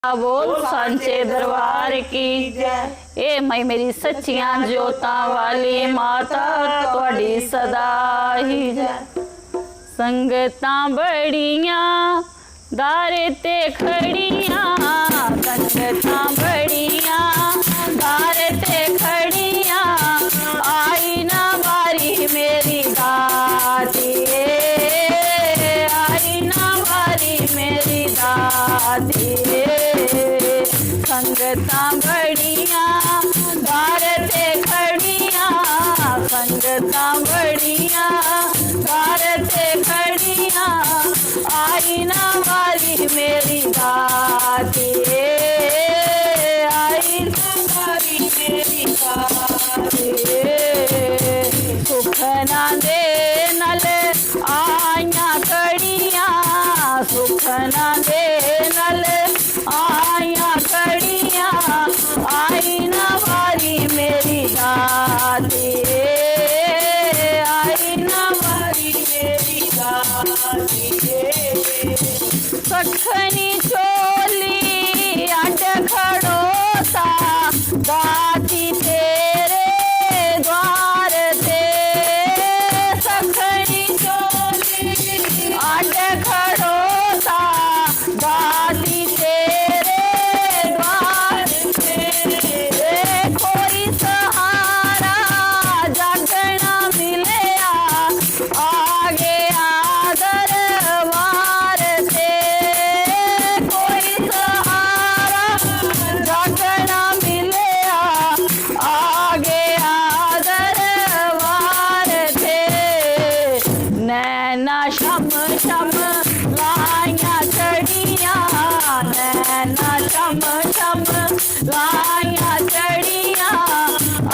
बोल सांचे दरबार की जय। ए मई मेरी सच्चियां जोता वाली माता थोड़ी सदा ही जय। संगतां बड़ियां दारे ते खड़ियां, संगतां बड़ियां दारे ते खड़ियां, आई ना बारी मेरी दाती, आई ना बारी मेरी दाती। संगतां बड़ियां दार ते खड़ियां, संगतां बड़ियां दार ते खड़ियां, आई ना वाली मेरी दाती, आई ना वाली मेरी दाती। सुख ना दे नल आइयां कड़ियां, सुख ना दे नल आइयां कड़ियां, आई ना वाली मेरी दाती, आई ना वाली मेरी दाती। सखनी चोली अड खड़ोता दाती तेरे द्वार ते, सखनी चोली अड खड़ोता दाती तेरे द्वार ते। कोई सहारा जागना मिलया आगे आदर वार से, कोई सहारा जागना मिलया आगे आदर वार थे। नैना शम शम लाइया चढ़िया, नैना शम शम लाइया चढ़िया,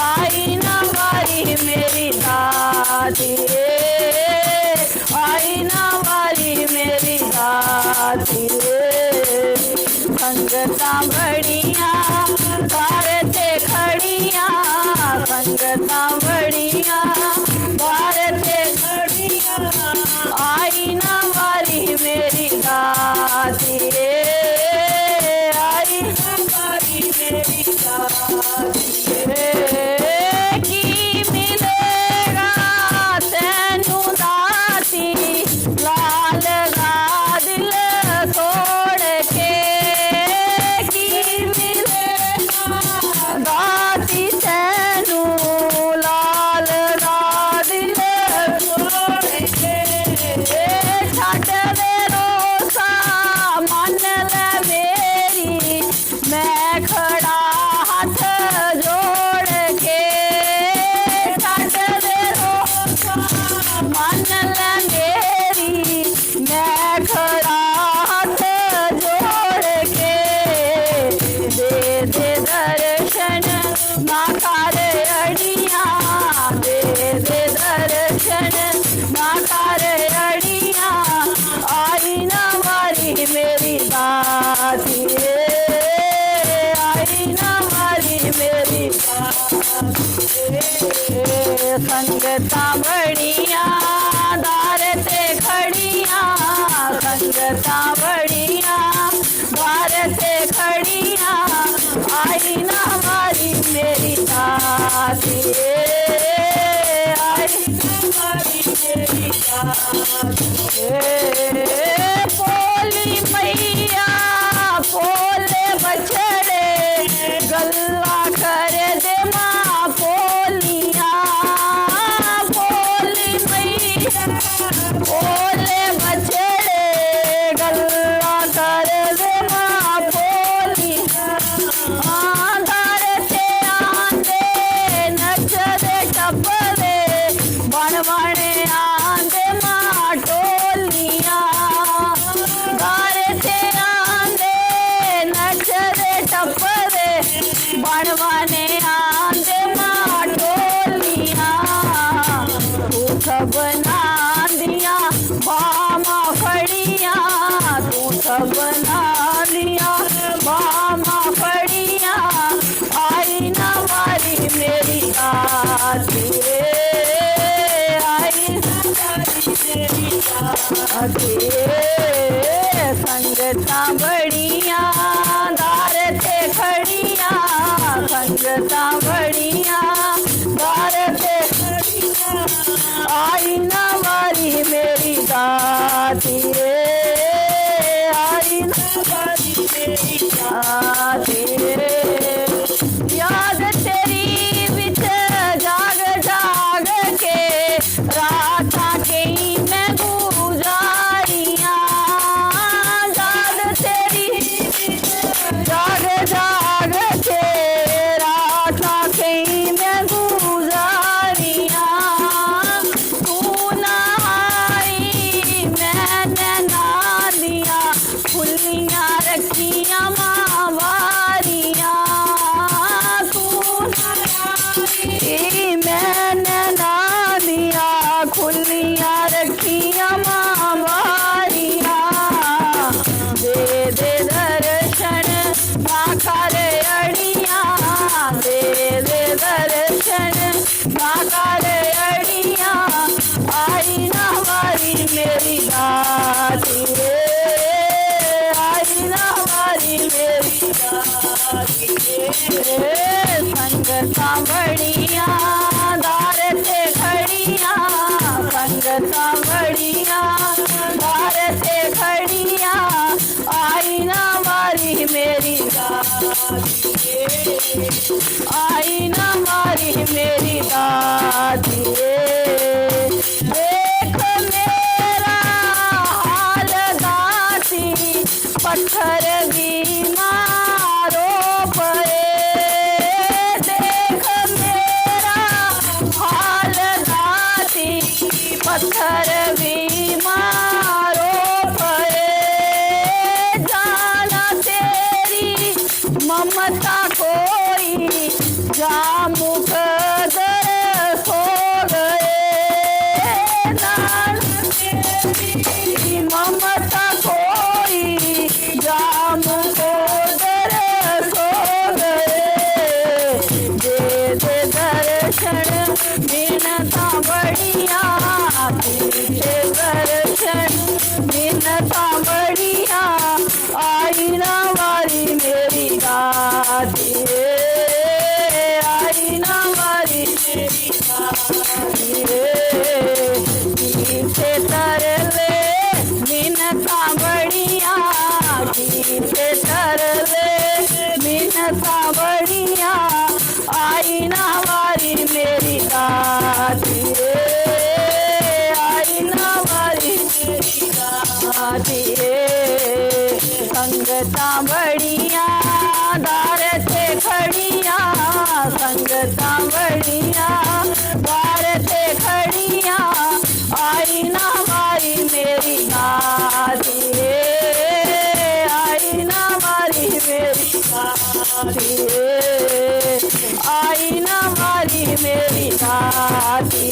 आई ना वारी मेरी दाती, आई ना वाली मेरी दाती। संगतां बड़ियां दार ते खड़ियां, संगतां बड़ियां दार ते खड़ियां, आई ना वाली मेरी दाती, आई ना वाली मेरी दाती। की मिलेगा तैनू दाती लाल दा दिल तोड़ के, की मिलेगा दाती तैनू लाल दा दिल तोड़ के। छड्ड दे रोसा मन ले मेरी, मैं खड़ा हथ जोड़ के, छड्ड दे रोसा मन ले मेरी, मैं खड़ा हथ जोड़ के। दे दे दर्शन ना कर अड़ियां, दे दे दर्शन ना कर अड़ियां, आई ना वाली मेरी दाती, आई ना वाली मेरी दाती। संगतां बड़ियां दार ते खड़ियां, संगतां बड़ियां दार ते खड़ियां, आई ना वाली मेरी दाती, आई ना वाली मेरी दाती। बोली मैया बोले बछड़े गल्ला कर दे माँ बोलिया, बोली मैया बोले बछड़े गल्ला कर दे माँ बोलिया। दार ते आंदे नचदे टप्पदे बण बणे आंदे माँ टोलिया, दार ते आंदे नचदे टप्पदे बण बणे आंदे माँ टोलिया। तू सब नांदियां बामा फड़ियां, तू सब नांदियां बामा फड़ियां, आई ना वाली मेरी दाती, आई ना वाली मेरी दाती। संगतां बड़ियां मेरी दादी याद तेरी विच जाग जाग के रातां कई मैं गुजारियां याद तेरी जाग जाग के रातां कई मैं गुजारियां तू ना आई मैंने ना दिया खुलियां रखियां मावारियां मैंने ना दिया खुलियां रखियां मावारियां दे दे दर्शन ना कर अड़ियां दे दे दर्शन ना कर अड़ियां आई ना वारी मेरी दादी आई ना वारी मेरी दादी संगता बड़िया दार से खड़िया संगता बड़िया दार से खड़िया आई ना मारी मेरी दादी आई ना मारी मेरी दादी देख मेरा हाल दाती पत्थर भी मारो पे देख मेरा हाल दाती पत्थर भी मारो पे जाना तेरी ममता कोई जामु कदर सो गए नान तेरी ममता कोई जामु कदर सो गए दे दे दर्शन बिनता बढ़िया दे दर्शन बिनता बढ़िया आई ना वारी मेरी दादी आई ना वारी मेरी दादी पीछे तरले बिनता बढ़िया पीछे तरले बिनता बढ़िया आई ना वारी मेरी दादी आई ना वारी मेरी दादी संगता बढ़िया दार से खड़िया संगता बढ़िया दार से खड़िया आई ना वारी मेरी दादी आई ना वारी मेरी दादी आई ना वारी मेरी दादी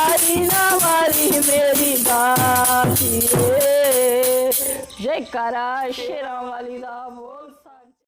आई ना वारी मेरी दादी जयकारा शेरां वाली दा बोल।